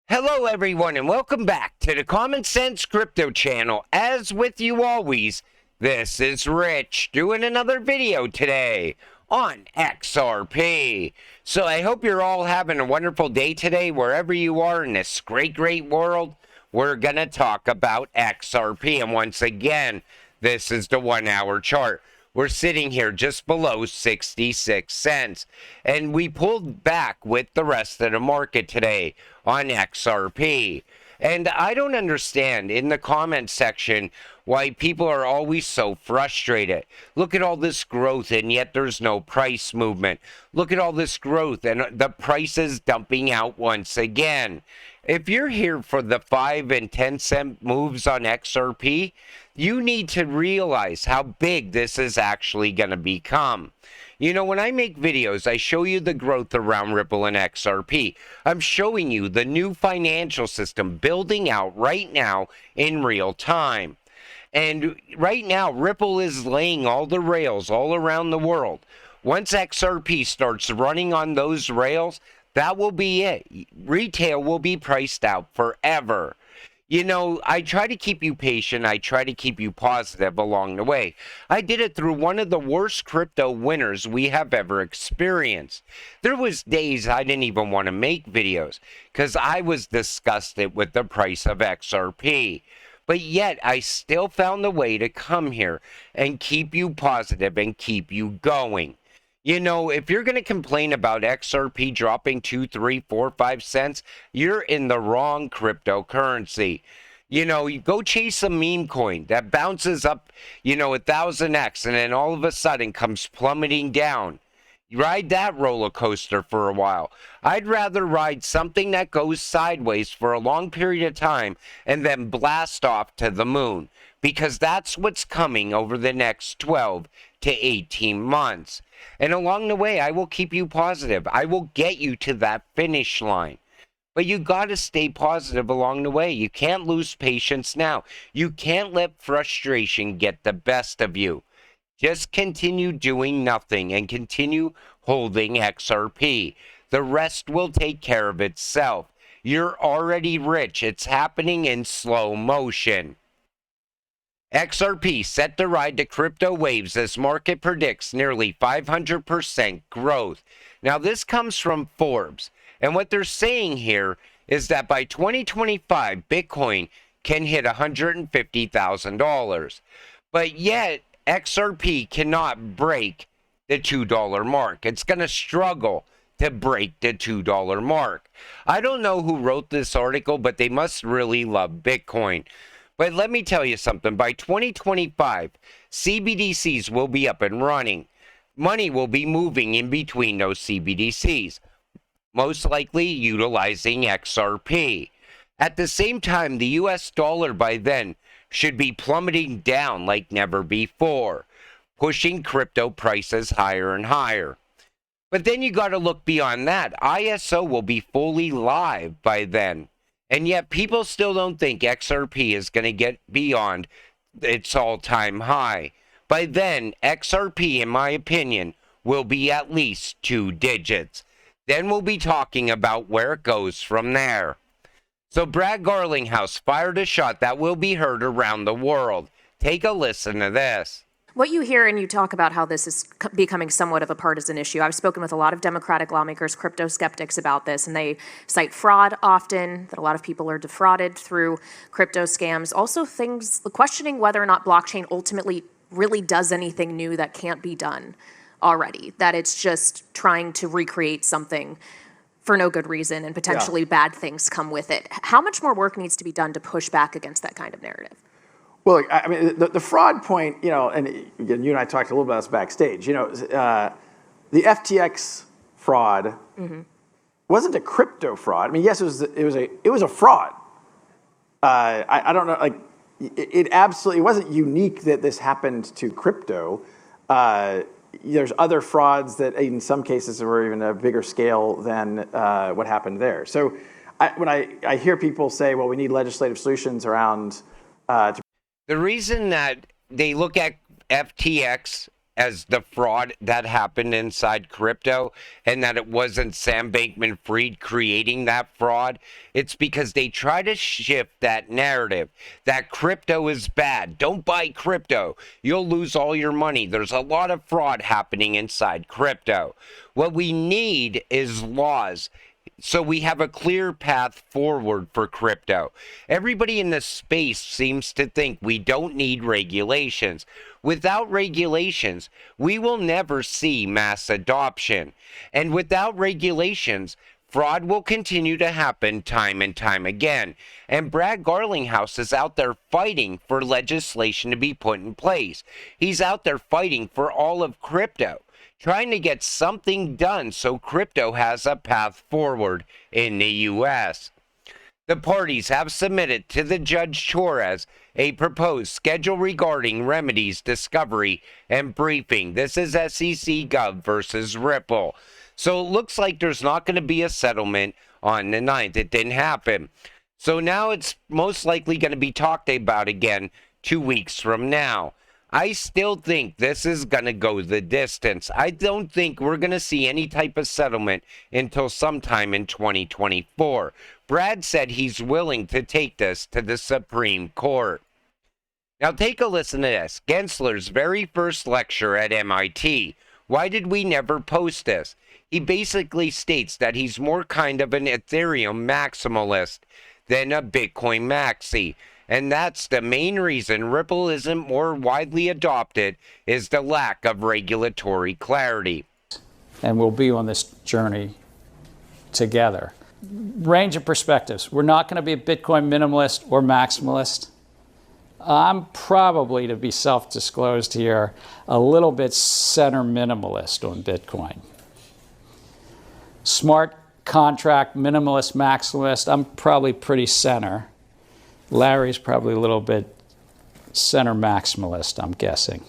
Hello everyone and welcome back to the Common Sense Crypto channel. As with you always, this is Rich doing another video today on XRP. So I hope you're all having a wonderful day today wherever you are in this great world. We're going to talk about XRP, and once again, this is the 1 hour chart. We're sitting here just below 66 cents. And we pulled back with the rest of the market today on XRP. And I don't understand in the comment section why people are always so frustrated. Look at all this growth and yet there's no price movement. Look at all this growth and the price is dumping out once again. If you're here for the 5 and 10 cent moves on XRP, you need to realize how big this is actually going to become. You know, when I make videos, I show you the growth around Ripple and XRP. I'm showing you the new financial system building out right now in real time. And right now, Ripple is laying all the rails all around the world. Once XRP starts running on those rails, that will be it. Retail will be priced out forever. You know, I try to keep you patient. I try to keep you positive along the way. I did it through one of the worst crypto winners we have ever experienced. There was days I didn't even want to make videos because I was disgusted with the price of XRP. But yet, I still found a way to come here and keep you positive and keep you going. You know, if you're going to complain about XRP dropping 2, 3, 4, 5 cents, you're in the wrong cryptocurrency. You know, you go chase a meme coin that bounces up, 1,000x, and then all of a sudden comes plummeting down. You ride that roller coaster for a while. I'd rather ride something that goes sideways for a long period of time and then blast off to the moon, because that's what's coming over the next 12 to 18 months. And along the way, I will keep you positive. I will get you to that finish line. But you got to stay positive along the way. You can't lose patience now. You can't let frustration get the best of you. Just continue doing nothing and continue holding XRP. The rest will take care of itself. You're already rich. It's happening in slow motion. XRP set to ride the crypto waves as market predicts nearly 500% growth. Now, this comes from Forbes, and what they're saying here is that by 2025, Bitcoin can hit $150,000. But yet, XRP cannot break the $2 mark. It's going to struggle to break the $2 mark. I don't know who wrote this article, but they must really love Bitcoin. But let me tell you something. By 2025, CBDCs will be up and running. Money will be moving in between those CBDCs, most likely utilizing XRP. At the same time, the US dollar by then should be plummeting down like never before, pushing crypto prices higher and higher. But then you got to look beyond that. ISO will be fully live by then. And yet people still don't think XRP is going to get beyond its all-time high. By then, XRP, in my opinion, will be at least 2 digits. Then we'll be talking about where it goes from there. So Brad Garlinghouse fired a shot that will be heard around the world. Take a listen to this. What you hear, and you talk about how this is becoming somewhat of a partisan issue. I've spoken with a lot of Democratic lawmakers, crypto skeptics about this, and they cite fraud often, that a lot of people are defrauded through crypto scams. Also things, questioning whether or not blockchain ultimately really does anything new that can't be done already, that it's just trying to recreate something for no good reason and potentially bad things come with it. How much more work needs to be done to push back against that kind of narrative? Well, I mean, the fraud point, and again, you and I talked a little about this backstage. The FTX fraud wasn't a crypto fraud. I mean, yes, it was a fraud. I don't know, like it absolutely wasn't unique that this happened to crypto. There's other frauds that, in some cases, were even a bigger scale than what happened there. So, when I hear people say, "Well, we need legislative solutions around," The reason that they look at FTX as the fraud that happened inside crypto and that it wasn't Sam Bankman-Fried creating that fraud. It's because they try to shift that narrative that crypto is bad. Don't buy crypto. You'll lose all your money. There's a lot of fraud happening inside crypto. What we need is laws, so we have a clear path forward for crypto. Everybody in this space seems to think we don't need regulations. Without regulations, we will never see mass adoption. And without regulations, fraud will continue to happen time and time again. And Brad Garlinghouse is out there fighting for legislation to be put in place. He's out there fighting for all of crypto, trying to get something done so crypto has a path forward in the U.S. The parties have submitted to the Judge Torres a proposed schedule regarding remedies, discovery, and briefing. This is SEC Gov versus Ripple. So it looks like there's not going to be a settlement on the 9th. It didn't happen. So now it's most likely going to be talked about again 2 weeks from now. I still think this is going to go the distance. I don't think we're going to see any type of settlement until sometime in 2024. Brad said he's willing to take this to the Supreme Court. Now take a listen to this. Gensler's very first lecture at MIT. Why did we never post this? He basically states that he's more kind of an Ethereum maximalist than a Bitcoin maxi. And that's the main reason Ripple isn't more widely adopted, is the lack of regulatory clarity. And we'll be on this journey together. Range of perspectives. We're not going to be a Bitcoin minimalist or maximalist. I'm probably, to be self-disclosed here, a little bit center minimalist on Bitcoin. Smart contract minimalist, maximalist, I'm probably pretty center. Larry's probably a little bit center maximalist, I'm guessing.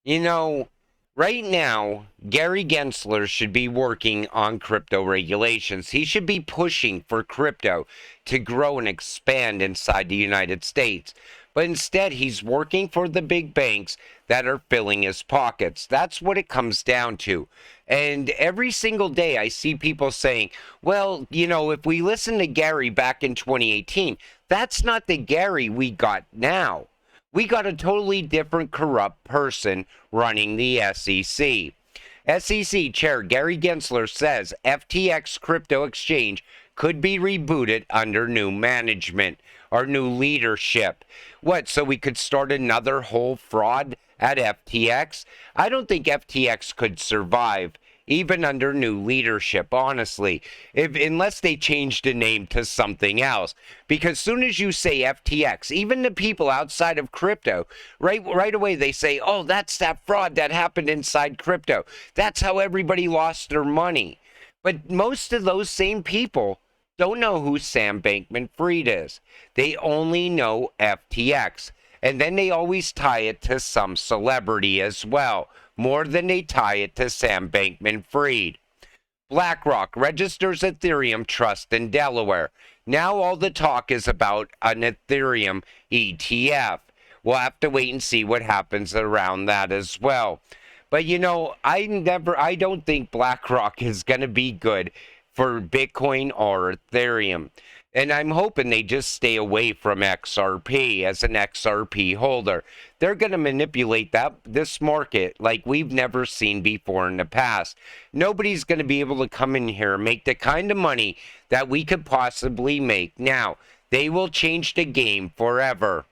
You know, right now, Gary Gensler should be working on crypto regulations. He should be pushing for crypto to grow and expand inside the United States. But instead, he's working for the big banks that are filling his pockets. That's what it comes down to. And every single day I see people saying, well, you know, if we listen to Gary back in 2018, that's not the Gary we got now. We got a totally different corrupt person running the SEC. SEC Chair Gary Gensler says FTX crypto exchange could be rebooted under new management or new leadership. What, so we could start another whole fraud at FTX? I don't think FTX could survive even under new leadership, honestly, unless they changed the name to something else. Because soon as you say FTX, even the people outside of crypto, right away they say, oh, that's that fraud that happened inside crypto. That's how everybody lost their money. But most of those same people don't know who Sam Bankman-Fried is. They only know FTX. And then they always tie it to some celebrity as well, more than they tie it to Sam Bankman-Fried. BlackRock registers Ethereum trust in Delaware. Now all the talk is about an Ethereum ETF. We'll have to wait and see what happens around that as well. But you know, I don't think BlackRock is going to be good for Bitcoin or Ethereum. And I'm hoping they just stay away from XRP as an XRP holder. They're going to manipulate this market like we've never seen before in the past. Nobody's going to be able to come in here and make the kind of money that we could possibly make now. They will change the game forever.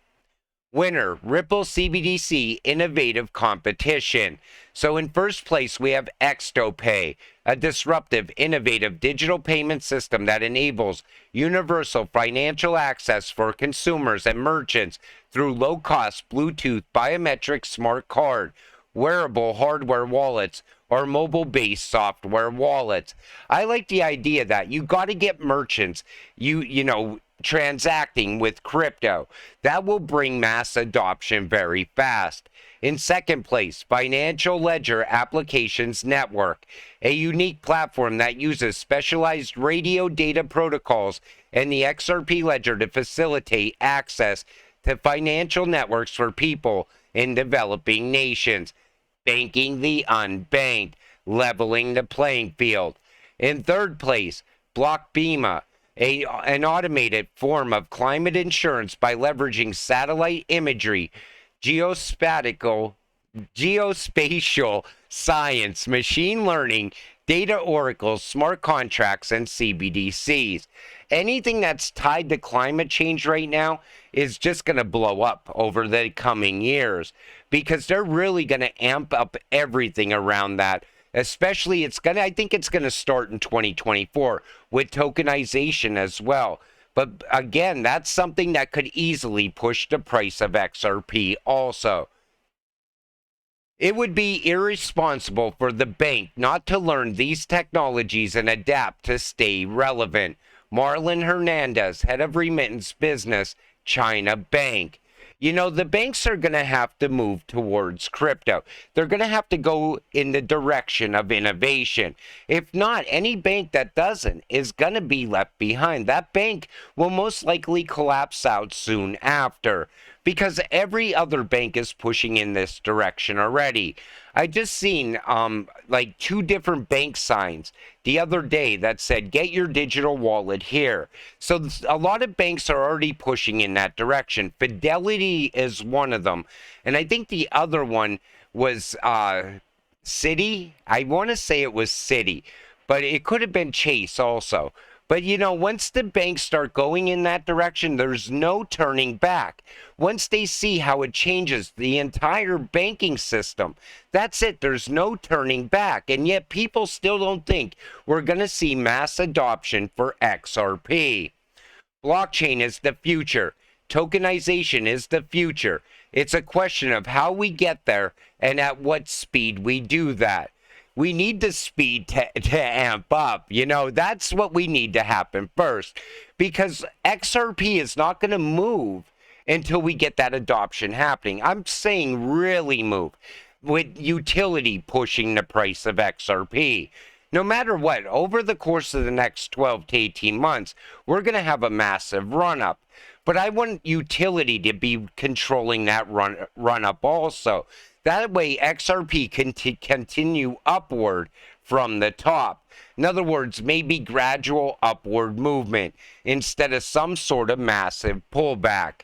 Winner, Ripple CBDC Innovative Competition. So in first place, we have XtoPay, a disruptive, innovative digital payment system that enables universal financial access for consumers and merchants through low-cost Bluetooth biometric smart card, wearable hardware wallets, or mobile-based software wallets. I like the idea that you got to get merchants, you know, transacting with crypto. That will bring mass adoption very fast. In second place, Financial Ledger Applications Network, a unique platform that uses specialized radio data protocols and the XRP ledger to facilitate access to financial networks for people in developing nations. banking the unbanked, leveling the playing field. In third place, Block Bima, an automated form of climate insurance by leveraging satellite imagery, geospatial science, machine learning, data oracles, smart contracts, and CBDCs. Anything that's tied to climate change right now is just going to blow up over the coming years because they're really going to amp up everything around that. Especially, I think it's going to start in 2024 with tokenization as well. But again, that's something that could easily push the price of XRP also. It would be irresponsible for the bank not to learn these technologies and adapt to stay relevant. Marlon Hernandez, head of remittance business, China Bank. You know, the banks are going to have to move towards crypto. They're going to have to go in the direction of innovation. If not, any bank that doesn't is going to be left behind. That bank will most likely collapse out soon after because every other bank is pushing in this direction already. I just seen like 2 different bank signs the other day that said, get your digital wallet here. So a lot of banks are already pushing in that direction. Fidelity is one of them. And I think the other one was Citi. I want to say it was Citi, but it could have been Chase also. But, you know, once the banks start going in that direction, there's no turning back. Once they see how it changes the entire banking system, that's it. There's no turning back. And yet people still don't think we're going to see mass adoption for XRP. Blockchain is the future. Tokenization is the future. It's a question of how we get there and at what speed we do that. We need the speed to amp up. You know, that's what we need to happen first. Because XRP is not going to move until we get that adoption happening. I'm saying really move. With utility pushing the price of XRP. No matter what, over the course of the next 12 to 18 months, we're going to have a massive run-up. But I want utility to be controlling that run-up also. That way, XRP can continue upward from the top. In other words, maybe gradual upward movement instead of some sort of massive pullback.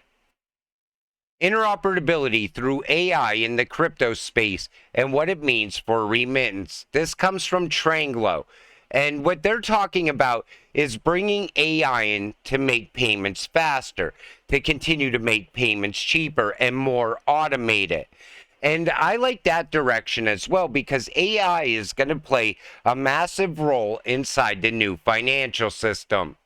Interoperability through AI in the crypto space and what it means for remittance. This comes from Tranglo. And what they're talking about is bringing AI in to make payments faster, to continue to make payments cheaper and more automated. And I like that direction as well because AI is going to play a massive role inside the new financial system.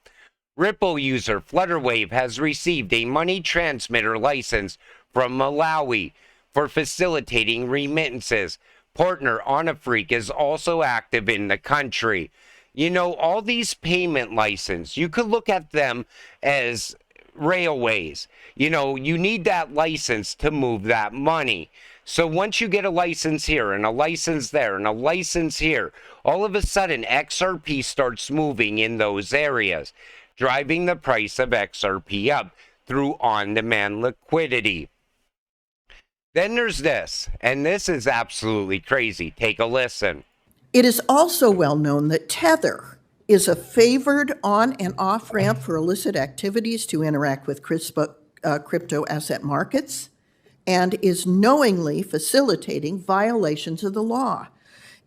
Ripple user Flutterwave has received a money transmitter license from Malawi for facilitating remittances. Partner Onafreak is also active in the country. You know, all these payment licenses, you could look at them as railways. You know, you need that license to move that money. So once you get a license here and a license there and a license here, all of a sudden XRP starts moving in those areas, driving the price of XRP up through on-demand liquidity. Then there's this, and this is absolutely crazy. Take a listen. It is also well known that Tether is a favored on and off ramp for illicit activities to interact with crypto asset markets and is knowingly facilitating violations of the law.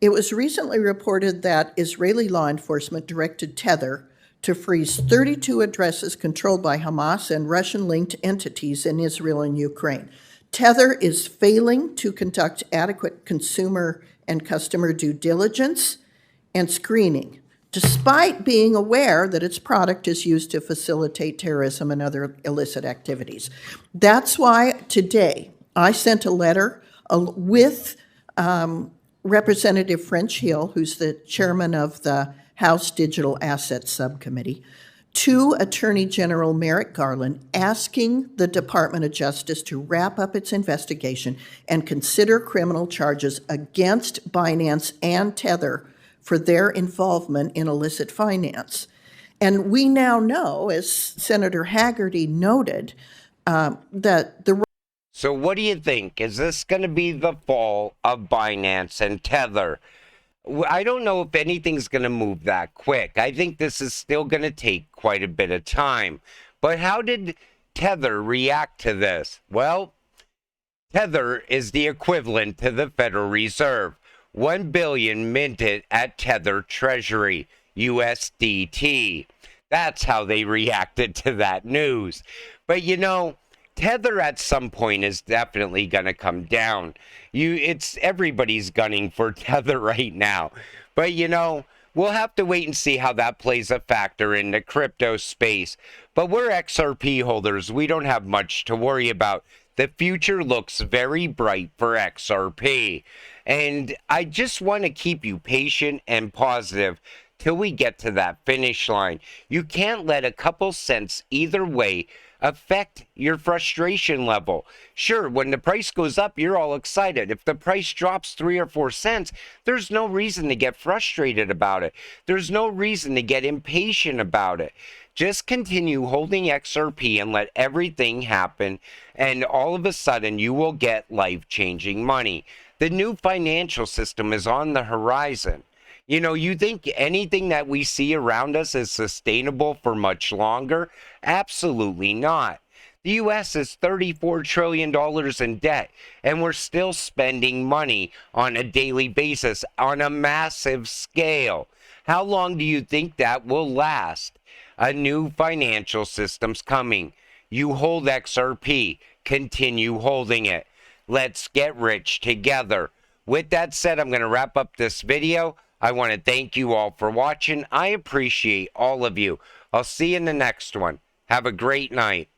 It was recently reported that Israeli law enforcement directed Tether to freeze 32 addresses controlled by Hamas and Russian-linked entities in Israel and Ukraine. Tether is failing to conduct adequate consumer and customer due diligence and screening, despite being aware that its product is used to facilitate terrorism and other illicit activities. That's why today I sent a letter with Representative French Hill, who's the chairman of the House Digital Assets Subcommittee, to Attorney General Merrick Garland, asking the Department of Justice to wrap up its investigation and consider criminal charges against Binance and Tether for their involvement in illicit finance. And we now know, as Senator Haggerty noted, that the So what do you think? Is this going to be the fall of Binance and Tether? I don't know if anything's going to move that quick. I think this is still going to take quite a bit of time. But how did Tether react to this? Well, Tether is the equivalent to the Federal Reserve. 1 billion minted at Tether Treasury, USDT. That's how they reacted to that news. But you know, Tether at some point is definitely going to come down. It's everybody's gunning for Tether right now. But you know, we'll have to wait and see how that plays a factor in the crypto space. But we're XRP holders. We don't have much to worry about. The future looks very bright for XRP. And I just want to keep you patient and positive till we get to that finish line. You can't let a couple cents either way affect your frustration level. Sure, when the price goes up, you're all excited. If the price drops 3 or 4 cents, there's no reason to get frustrated about it. There's no reason to get impatient about it. Just continue holding XRP and let everything happen, and all of a sudden you will get life-changing money. The new financial system is on the horizon. You know, you think anything that we see around us is sustainable for much longer? Absolutely not. The U.S. is $34 trillion in debt, and we're still spending money on a daily basis on a massive scale. How long do you think that will last? A new financial system's coming. You hold XRP. Continue holding it. Let's get rich together. With that said, I'm going to wrap up this video. I want to thank you all for watching. I appreciate all of you. I'll see you in the next one. Have a great night.